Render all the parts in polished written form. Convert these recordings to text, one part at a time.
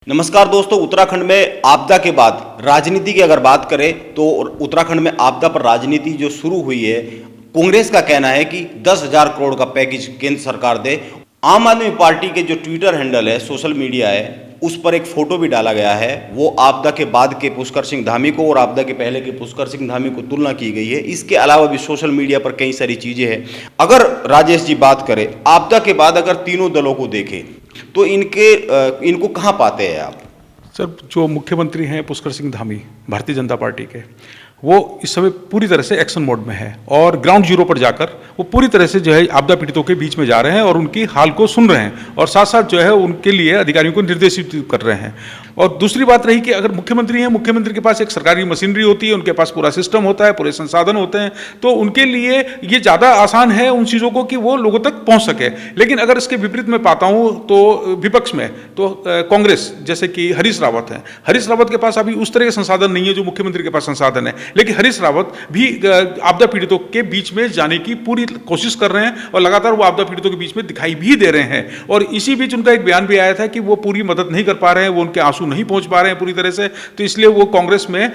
नमस्कार दोस्तों, उत्तराखंड में आपदा के बाद राजनीति की अगर बात करें तो उत्तराखंड में आपदा पर राजनीति जो शुरू हुई है, कांग्रेस का कहना है कि 10,000 करोड़ का पैकेज केंद्र सरकार दे। आम आदमी पार्टी के जो ट्विटर हैंडल है, सोशल मीडिया है, उस पर एक फोटो भी डाला गया है। वो आपदा के बाद के पुष्कर सिंह धामी को और आपदा के पहले के पुष्कर सिंह धामी को तुलना की गई है। इसके अलावा भी सोशल मीडिया पर कई सारी चीजें हैं। अगर राजेश जी बात करें, आपदा के बाद अगर तीनों दलों को देखें तो इनको कहाँ पाते हैं आप? सर, जो मुख्यमंत्री हैं पुष्कर सिंह धामी भारतीय जनता पार्टी के, वो इस समय पूरी तरह से एक्शन मोड में है और ग्राउंड जीरो पर जाकर वो पूरी तरह से जो है आपदा पीड़ितों के बीच में जा रहे हैं और उनकी हाल को सुन रहे हैं और साथ साथ जो है उनके लिए अधिकारियों को निर्देशित कर रहे हैं। और दूसरी बात रही कि अगर मुख्यमंत्री हैं, मुख्यमंत्री के पास एक सरकारी मशीनरी होती है, उनके पास पूरा सिस्टम होता है, पूरे संसाधन होते हैं, तो उनके लिए ये ज़्यादा आसान है उन चीज़ों को कि वो लोगों तक पहुँच सके। लेकिन अगर इसके विपरीत में पाता हूँ तो विपक्ष में तो कांग्रेस, जैसे कि हरीश रावत हैं, हरीश रावत के पास अभी उस तरह के संसाधन नहीं है जो मुख्यमंत्री के पास संसाधन है, लेकिन हरीश रावत भी आपदा पीड़ितों के बीच में जाने की पूरी कोशिश कर रहे हैं और लगातार वो आपदा पीड़ितों के बीच में दिखाई भी दे रहे हैं। और इसी बीच उनका एक बयान भी आया था कि वो पूरी मदद नहीं कर पा रहे हैं, वो उनके आंसू नहीं पहुंच पा रहे हैं पूरी तरह से, तो इसलिए वो कांग्रेस में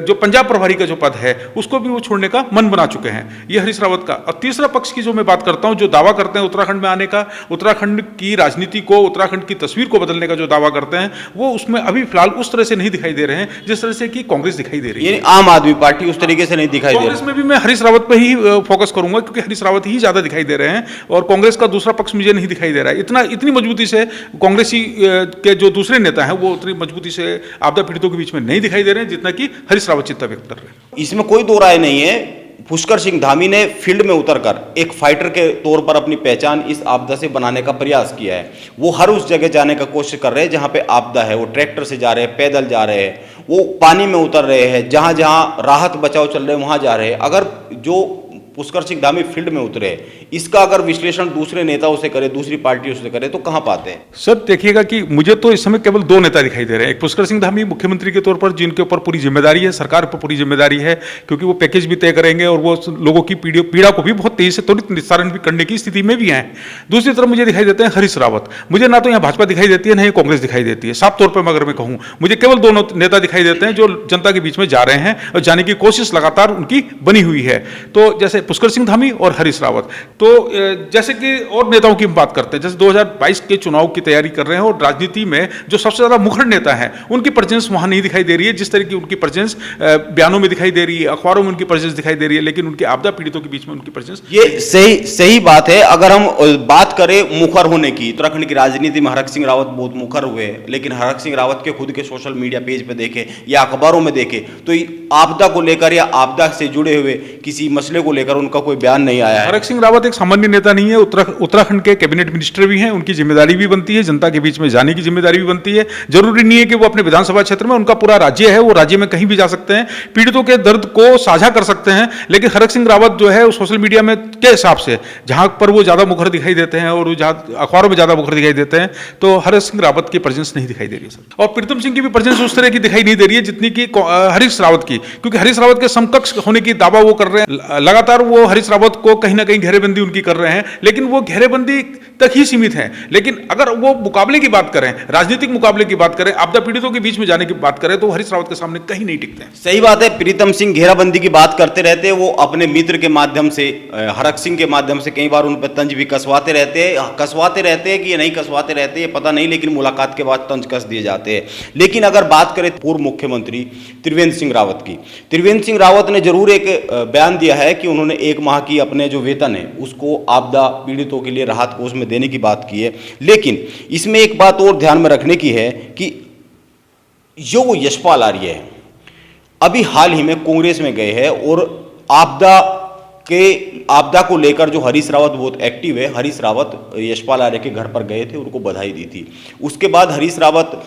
जो पंजाब प्रभारी का जो पद है उसको भी वो छोड़ने का मन बना चुके हैं। ये हरीश रावत का। और तीसरा पक्ष की जो मैं बात करता हूं, जो दावा करते हैं उत्तराखंड में आने का, उत्तराखंड की राजनीति को, उत्तराखंड की तस्वीर को बदलने का जो दावा करते हैं, वो उसमें अभी फिलहाल उस तरह से नहीं दिखाई दे रहे हैं जिस तरह से कि कांग्रेस दिखाई दे रही है। आम आदमी पार्टी उस तरीके से नहीं दिखाई दे रही। कांग्रेस में भी मैं हरीश रावत पे ही फोकस करूंगा क्योंकि हरीश रावत ही ज्यादा दिखाई दे रहे हैं और कांग्रेस का दूसरा पक्ष मुझे नहीं दिखाई दे रहा है। इतनी मजबूती से कांग्रेसी के जो दूसरे नेता हैं वो उतनी मजबूती से आपदा पीड़ितों के बीच में नहीं दिखाई दे रहे हैं जितना कि हरीश रावत चिंता व्यक्त कर रहे हैं। इसमें कोई दो राय नहीं है। पुष्कर सिंह धामी ने फील्ड में उतरकर एक फाइटर के तौर पर अपनी पहचान इस आपदा से बनाने का प्रयास किया है। वो हर उस जगह जाने का कोशिश कर रहे हैं जहां पे आपदा है। वो ट्रैक्टर से जा रहे हैं, पैदल जा रहे हैं, वो पानी में उतर रहे हैं, जहां जहां राहत बचाव चल रहे हैं वहां जा रहे हैं। अगर जो पुष्कर सिंह धामी फील्ड में उतरे, इसका अगर विश्लेषण दूसरे नेताओं से करे, दूसरी पार्टियों से करे, तो कहां पाते हैं? सर देखिएगा कि मुझे तो इस समय केवल दो नेता दिखाई दे रहे हैं। एक पुष्कर सिंह धामी मुख्यमंत्री के तौर पर, जिनके ऊपर पूरी जिम्मेदारी है, सरकार पर पूरी जिम्मेदारी है, क्योंकि वो पैकेज भी तय करेंगे और वो लोगों की पीड़ा को भी बहुत तेजी से त्वरित निस्तारण भी करने की स्थिति में भी हैं। दूसरी तरफ मुझे दिखाई देते हैं हरीश रावत। मुझे ना तो यहाँ भाजपा दिखाई देती है, ना ही कांग्रेस दिखाई देती है। साफ तौर पर अगर मैं कहूँ, मुझे केवल दो नेता दिखाई देते हैं जो जनता के बीच में जा रहे हैं और जाने की कोशिश लगातार उनकी बनी हुई है। तो जैसे पुष्कर सिंह धामी और हरीश रावत। तो जैसे कि और नेताओं की हम बात करते हैं, जैसे 2022 के चुनाव की तैयारी कर रहे हैं और राजनीति में जो सबसे ज्यादा मुखर नेता हैं उनकी प्रेजेंस वहां नहीं दिखाई दे रही है जिस तरह की उनकी प्रेजेंस बयानों में दिखाई दे रही है, अखबारों में उनकी प्रेजेंस दिखाई दे रही है, लेकिन उनकी आपदा पीड़ितों के बीच में उनकी प्रेजेंस। ये सही बात है। अगर हम बात करें मुखर होने की, उत्तराखंड की राजनीति में हरक सिंह रावत बहुत मुखर हुए, लेकिन हरक सिंह रावत के खुद के सोशल मीडिया पेज पे देखे या अखबारों में देखे तो आपदा को लेकर या आपदा से जुड़े हुए किसी मसले को लेकर उनका कोई बयान नहीं आया है। हरक सिंह रावत एक सामान्य नेता नहीं है, उत्तराखंड के कैबिनेट मिनिस्टर भी हैं, उनकी जिम्मेदारी भी बनती है, जनता के बीच में जाने की जिम्मेदारी भी बनती है। जरूरी नहीं है कि वो अपने विधानसभा क्षेत्र में, उनका पूरा राज्य है, वो राज्य में कहीं भी जा सकते हैं, पीड़ितों के दर्द को साझा कर सकते हैं। लेकिन हरक सिंह रावत जो है सोशल मीडिया में के हिसाब से जहां पर वो ज्यादा मुखर दिखाई देते हैं और अखबारों में ज्यादा मुखर दिखाई देते हैं, तो हरक सिंह रावत की प्रेजेंस नहीं दिखाई दे रही है सर। और प्रीतम सिंह की भी प्रेजेंस उस तरह की दिखाई नहीं दे रही है जितनी की हरीश रावत की, क्योंकि हरीश रावत के समकक्ष होने की दावा वो कर रहे हैं। लगातार वो हरीश रावत को कहीं ना कहीं घेरेबंदी उनकी कर रहे हैं, लेकिन वो घेरेबंदी तक ही सीमित है। लेकिन अगर वो मुकाबले की बात करें, राजनीतिक मुकाबले की बात करें, आपदा पीड़ितों के बीच में जाने की बात करें, तो हरीश रावत के सामने कहीं नहीं टिकते हैं। सही बात है। प्रीतम सिंह घेराबंदी की बात करते रहते हैं, वो अपने मित्र के माध्यम से, हरक सिंह के माध्यम से कई बार उन पर तंज भी कसवाते रहते हैं कि ये नहीं कसवाते रहते ये पता नहीं, लेकिन मुलाकात के बाद तंज कस दिए जाते हैं। लेकिन अगर बात करें पूर्व मुख्यमंत्री त्रिवेंद्र सिंह रावत की, त्रिवेंद्र सिंह रावत ने जरूर एक बयान दिया है कि उन्होंने 1 माह की अपने जो वेतन है उसको आपदा पीड़ितों के लिए राहत कोष में देने की बात की है। लेकिन इसमें एक बात और ध्यान में रखने की है कि जो वो यशपाल आर्य है, अभी हाल ही में कांग्रेस में गए हैं और आपदा को लेकर जो हरीश रावत बहुत एक्टिव है, हरीश रावत यशपाल आर्य के घर पर गए थे, उनको बधाई दी थी। उसके बाद हरीश रावत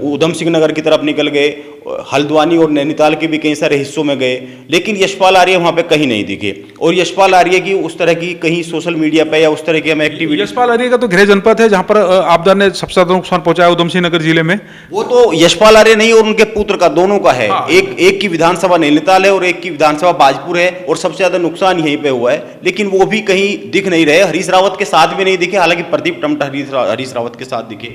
ऊधम सिंह नगर की तरफ निकल गए, हल्द्वानी और नैनीताल के भी कई सारे हिस्सों में गए, लेकिन यशपाल आर्य वहां पे कहीं नहीं दिखे। और यशपाल आर्य की उस तरह की कहीं सोशल मीडिया पे या उस तरह की हमें एक्टिविटी। यशपाल आर्य का तो गृह जनपद है जहां पर आपदा ने सबसे ज्यादा नुकसान पहुंचाया, ऊधम सिंह नगर जिले में। वो तो यशपाल आर्य नहीं और उनके पुत्र का, दोनों का है। हाँ। एक की विधानसभा नैनीताल है और एक की विधानसभा बाजपुर है और सबसे ज्यादा नुकसान यहीं पे हुआ है, लेकिन वो भी कहीं दिख नहीं रहे। हरीश रावत के साथ भी नहीं दिखे, हालांकि प्रदीप टमटा हरीश रावत के साथ दिखे।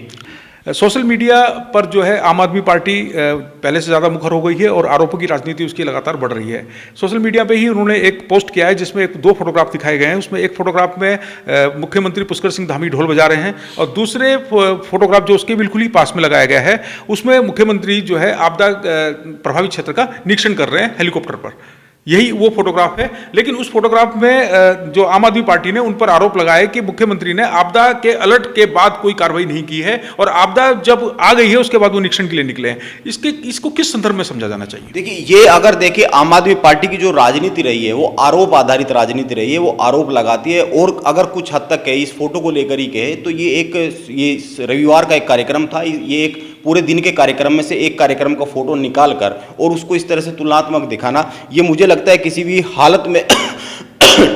सोशल मीडिया पर जो है आम आदमी पार्टी पहले से ज़्यादा मुखर हो गई है और आरोपों की राजनीति उसकी लगातार बढ़ रही है। सोशल मीडिया पे ही उन्होंने एक पोस्ट किया है जिसमें दो फोटोग्राफ दिखाए गए हैं। उसमें एक फोटोग्राफ में मुख्यमंत्री पुष्कर सिंह धामी ढोल बजा रहे हैं और दूसरे फोटोग्राफ जो उसके बिल्कुल ही पास में लगाया गया है उसमें मुख्यमंत्री जो है आपदा प्रभावित क्षेत्र का निरीक्षण कर रहे हैं हेलीकॉप्टर पर। यही वो फोटोग्राफ है। लेकिन उस फोटोग्राफ में जो आम आदमी पार्टी ने उन पर आरोप लगाया कि मुख्यमंत्री ने आपदा के अलर्ट के बाद कोई कार्रवाई नहीं की है और आपदा जब आ गई है उसके बाद वो निरीक्षण के लिए निकले हैं। इसको किस संदर्भ में समझा जाना चाहिए? देखिए, ये अगर देखिए आम आदमी पार्टी की जो राजनीति रही है वो आरोप आधारित राजनीति रही है, वो आरोप लगाती है। और अगर कुछ हद तक कहे इस फोटो को लेकर ही कहे तो ये रविवार का एक कार्यक्रम था, ये एक पूरे दिन के कार्यक्रम में से एक कार्यक्रम का फोटो निकाल कर और उसको इस तरह से तुलनात्मक दिखाना, ये मुझे लगता है किसी भी हालत में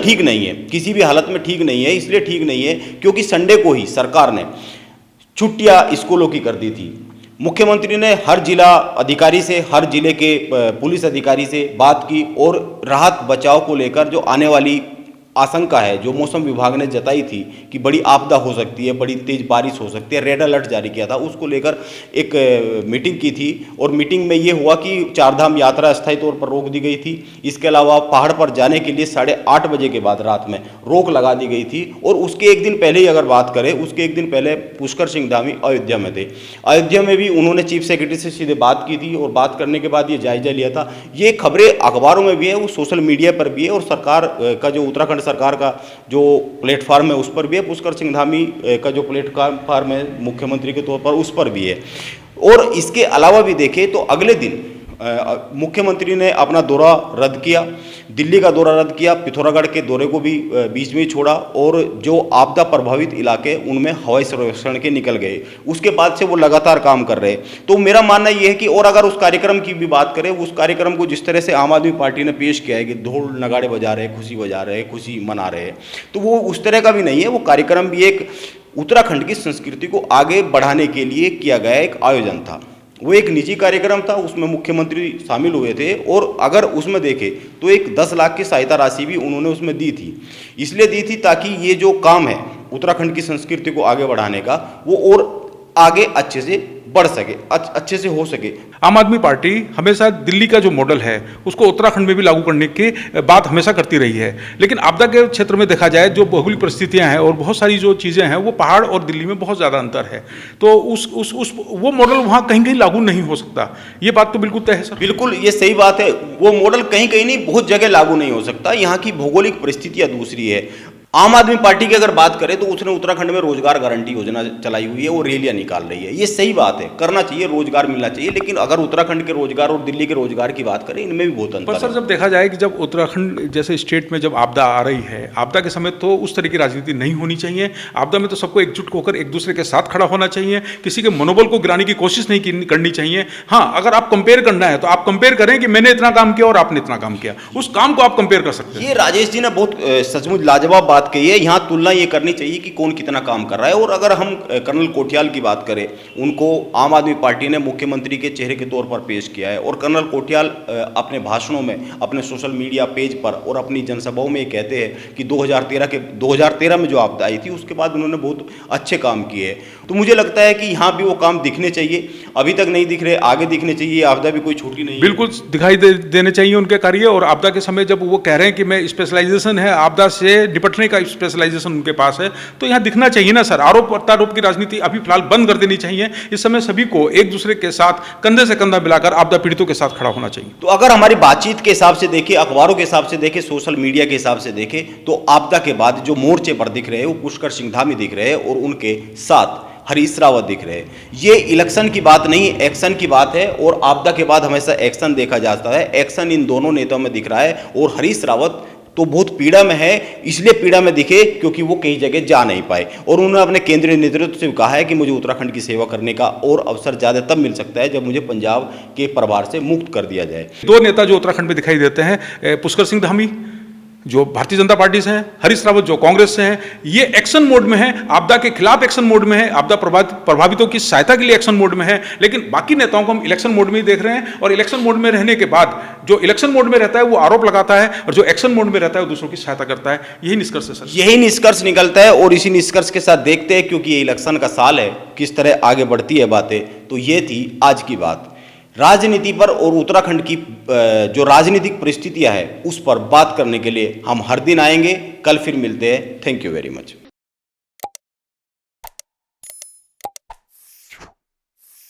ठीक नहीं है, किसी भी हालत में ठीक नहीं है। इसलिए ठीक नहीं है क्योंकि संडे को ही सरकार ने छुट्टियां स्कूलों की कर दी थी। मुख्यमंत्री ने हर जिला अधिकारी से, हर जिले के पुलिस अधिकारी से बात की और राहत बचाव को लेकर जो आने वाली आशंका है, जो मौसम विभाग ने जताई थी कि बड़ी आपदा हो सकती है, बड़ी तेज बारिश हो सकती है, रेड अलर्ट जारी किया था, उसको लेकर एक मीटिंग की थी। और मीटिंग में ये हुआ कि चारधाम यात्रा अस्थायी तौर पर रोक दी गई थी। इसके अलावा पहाड़ पर जाने के लिए 8:30 बजे के बाद रात में रोक लगा दी गई थी। और उसके एक दिन पहले ही अगर बात करें, उसके एक दिन पहले पुष्कर सिंह धामी अयोध्या में थे। अयोध्या में भी उन्होंने चीफ सेक्रेटरी से सीधे बात की थी और बात करने के बाद ये जायजा लिया था। ये खबरें अखबारों में भी है, वो सोशल मीडिया पर भी है और सरकार का जो उत्तराखंड सरकार का जो प्लेटफॉर्म है उस पर भी है, पुष्कर सिंह धामी का जो प्लेटफॉर्म है मुख्यमंत्री के तौर पर उस पर भी है। और इसके अलावा भी देखें तो अगले दिन मुख्यमंत्री ने अपना दौरा रद्द किया, दिल्ली का दौरा रद्द किया, पिथौरागढ़ के दौरे को भी बीच में ही छोड़ा और जो आपदा प्रभावित इलाके उनमें हवाई सर्वेक्षण के निकल गए। उसके बाद से वो लगातार काम कर रहे। तो मेरा मानना ये है कि और अगर उस कार्यक्रम की भी बात करें, उस कार्यक्रम को जिस तरह से आम आदमी पार्टी ने पेश किया है कि ढोल नगाड़े बजा रहे, खुशी बजा रहे, खुशी मना रहे, तो वो उस तरह का भी नहीं है। वो कार्यक्रम भी एक उत्तराखंड की संस्कृति को आगे बढ़ाने के लिए किया गया एक आयोजन था। वो एक निजी कार्यक्रम था, उसमें मुख्यमंत्री शामिल हुए थे और अगर उसमें देखें तो एक 10 लाख की सहायता राशि भी उन्होंने उसमें दी थी। इसलिए दी थी ताकि ये जो काम है उत्तराखंड की संस्कृति को आगे बढ़ाने का, वो और आगे अच्छे से बढ़ सके, अच्छे से हो सके। आम आदमी पार्टी हमेशा दिल्ली का जो मॉडल है उसको उत्तराखंड में भी लागू करने की बात हमेशा करती रही है। लेकिन आपदा के क्षेत्र में देखा जाए जो भौगोलिक परिस्थितियां हैं और बहुत सारी जो चीज़ें हैं वो पहाड़ और दिल्ली में बहुत ज़्यादा अंतर है, तो वो मॉडल वहाँ कहीं कहीं लागू नहीं हो सकता। ये बात तो बिल्कुल तय है सर। बिल्कुल, ये सही बात है। वो मॉडल कहीं कहीं नहीं, बहुत जगह लागू नहीं हो सकता। यहाँ की भौगोलिक परिस्थितियाँ दूसरी है। आम आदमी पार्टी की अगर बात करें तो उसने उत्तराखंड में रोजगार गारंटी योजना चलाई हुई है, वो रैलियां निकाल रही है। ये सही बात है, करना चाहिए, रोजगार मिलना चाहिए। लेकिन अगर उत्तराखंड के रोजगार और दिल्ली के रोजगार की बात करें, इनमें भी बहुत अंतर है। पर सर जब देखा जाए कि जब उत्तराखंड जैसे स्टेट में जब आपदा आ रही है, आपदा के समय तो उस तरह की राजनीति नहीं होनी चाहिए। आपदा में तो सबको एकजुट होकर एक दूसरे के साथ खड़ा होना चाहिए, किसी के मनोबल को गिराने की कोशिश नहीं करनी चाहिए। हाँ, अगर आप कंपेयर करना है तो आप कंपेयर करें कि मैंने इतना काम किया और आपने इतना काम किया, उस काम को आप कंपेयर कर सकते हैं। ये राजेश जी ने बहुत सचमुच लाजवाब बात कही है। यहाँ तुलना ये करनी चाहिए कि कौन कितना काम कर रहा है। और अगर हम कर्नल कोठियाल की बात करें, उनको आम आदमी पार्टी ने मुख्यमंत्री के चेहरे के तौर पर पेश किया है और कर्नल कोठियाल अपने भाषणों में, अपने सोशल मीडिया पेज पर और अपनी जनसभाओं में ये कहते हैं कि 2013 में जो आपदा आई थी उसके बाद उन्होंने बहुत अच्छे काम किए। तो मुझे लगता है कि यहाँ भी वो काम दिखने चाहिए, अभी तक नहीं दिख रहे, आगे दिखने चाहिए। आपदा भी कोई छोटी नहीं है, बिल्कुल दिखाई देने चाहिए उनके कार्य। और आपदा के समय जब वो कह रहे हैं कि मैं स्पेशलाइजेशन है, आपदा से निपटने का स्पेशलाइजेशन उनके पास है, तो यहाँ दिखना चाहिए ना सर। आरोप प्रत्यारोप की राजनीति अभी फिलहाल बंद कर देनी चाहिए। इस समय सभी को एक दूसरे के साथ कंधे से कंधा मिलाकर आपदा पीड़ितों के साथ खड़ा होना चाहिए। तो अगर हमारी बातचीत के हिसाब से देखें, अखबारों के हिसाब से देखें, सोशल मीडिया के हिसाब से देखें, तो आपदा के बाद जो मोर्चे पर दिख रहे हैं वो पुष्कर सिंह धामी दिख रहे हैं और उनके साथ हरीश रावत दिख रहे हैं। ये इलेक्शन की बात नहीं, एक्शन की बात है। और आपदा के बाद हमेशा एक्शन देखा जाता है, एक्शन इन दोनों नेताओं में दिख रहा है। और हरीश रावत तो बहुत पीड़ा में है, इसलिए पीड़ा में दिखे क्योंकि वो कई जगह जा नहीं पाए और उन्होंने अपने केंद्रीय नेतृत्व से कहा है कि मुझे उत्तराखंड की सेवा करने का और अवसर ज़्यादा तब मिल सकता है जब मुझे पंजाब के प्रभार से मुक्त कर दिया जाए। दो नेता जो उत्तराखंड में दिखाई देते हैं, पुष्कर सिंह धामी जो भारतीय जनता पार्टी से हैं, हरीश रावत जो कांग्रेस से हैं, ये एक्शन मोड में है, आपदा के खिलाफ एक्शन मोड में है, आपदा प्रभावितों की सहायता के लिए एक्शन मोड में है। लेकिन बाकी नेताओं को हम इलेक्शन मोड में ही देख रहे हैं, और इलेक्शन मोड में रहने के बाद जो इलेक्शन मोड में रहता है वो आरोप लगाता है, और जो एक्शन मोड में रहता है वो दूसरों की सहायता करता है। यही निष्कर्ष है सर। यही निष्कर्ष निकलता है, और इसी निष्कर्ष के साथ देखते हैं, क्योंकि ये इलेक्शन का साल है, किस तरह आगे बढ़ती है बातें। तो ये थी आज की बात राजनीति पर, और उत्तराखंड की जो राजनीतिक परिस्थितियां है उस पर बात करने के लिए हम हर दिन आएंगे। कल फिर मिलते हैं। Thank you very much.